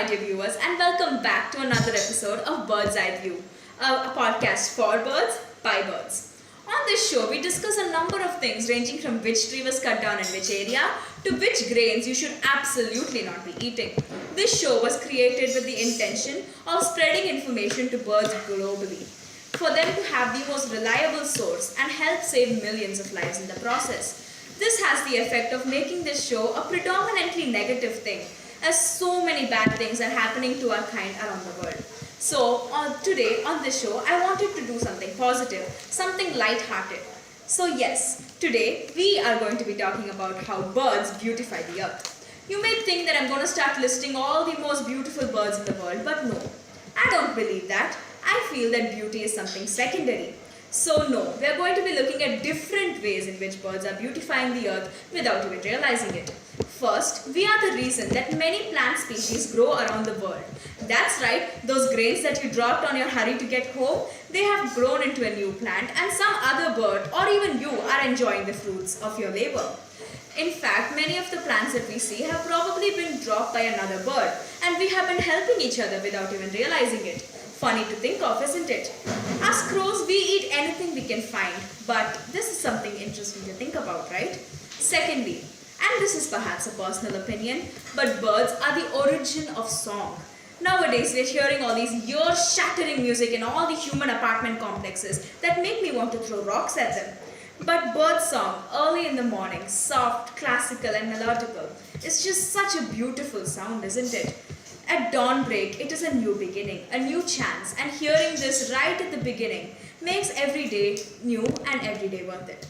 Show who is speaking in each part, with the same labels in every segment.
Speaker 1: my dear viewers, and welcome back to another episode of Bird's Eye View, a podcast for birds, by birds. On this show, we discuss a number of things ranging from which tree was cut down in which area to which grains you should absolutely not be eating. This show was created with the intention of spreading information to birds globally, for them to have the most reliable source and help save millions of lives in the process. This has the effect of making this show a predominantly negative thing, as so many bad things are happening to our kind around the world. So today on this show, I wanted to do something positive, something light-hearted. So yes, today we are going to be talking about how birds beautify the earth. You may think that I'm going to start listing all the most beautiful birds in the world, but no, I don't believe that. I feel that beauty is something secondary. So no, we are going to be looking at different ways in which birds are beautifying the earth without even realizing it. First, we are the reason that many plant species grow around the world. That's right, those grains that you dropped on your hurry to get home, they have grown into a new plant and some other bird or even you are enjoying the fruits of your labor. In fact, many of the plants that we see have probably been dropped by another bird and we have been helping each other without even realizing it. Funny to think of, isn't it? As crows, we eat anything we can find, but this is something interesting to think about, right? Secondly, and this is perhaps a personal opinion, but birds are the origin of song. Nowadays, we're hearing all these ear-shattering music in all the human apartment complexes that make me want to throw rocks at them. But bird song, early in the morning, soft, classical and melodical, is just such a beautiful sound, isn't it? At dawnbreak, it is a new beginning, a new chance, and hearing this right at the beginning makes every day new and every day worth it.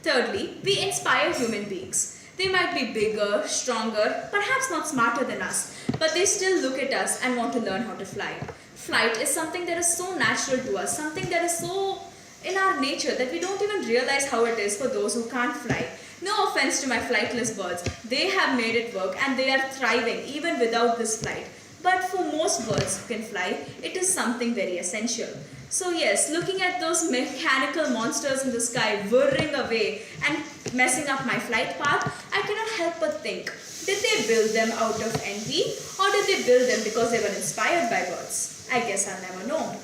Speaker 1: Thirdly, we inspire human beings. They might be bigger, stronger, perhaps not smarter than us, but they still look at us and want to learn how to fly. Flight is something that is so natural to us, something that is so in our nature that we don't even realize how it is for those who can't fly. No offense to my flightless birds, they have made it work and they are thriving even without this flight. But for most birds who can fly, it is something very essential. So yes, looking at those mechanical monsters in the sky whirring away and messing up my flight path, I cannot help but think, did they build them out of envy or did they build them because they were inspired by birds? I guess I'll never know.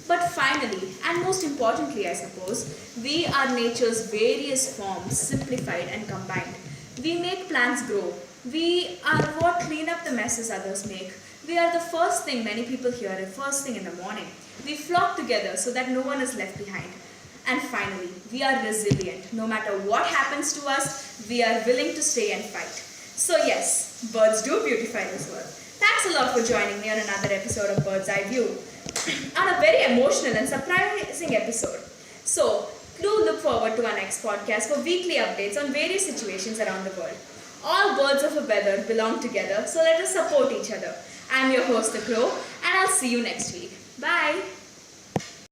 Speaker 1: But finally, and most importantly I suppose, we are nature's various forms simplified and combined. We make plants grow. We are what clean up the messes others make. We are the first thing many people hear the first thing in the morning. We flock together so that no one is left behind. And finally, we are resilient. No matter what happens to us, we are willing to stay and fight. So yes, birds do beautify this world. Thanks a lot for joining me on another episode of Bird's Eye View. On a very emotional and surprising episode. So, do look forward to our next podcast for weekly updates on various situations around the world. All birds of a feather belong together, so let us support each other. I'm your host, The Crow, and I'll see you next week. Bye!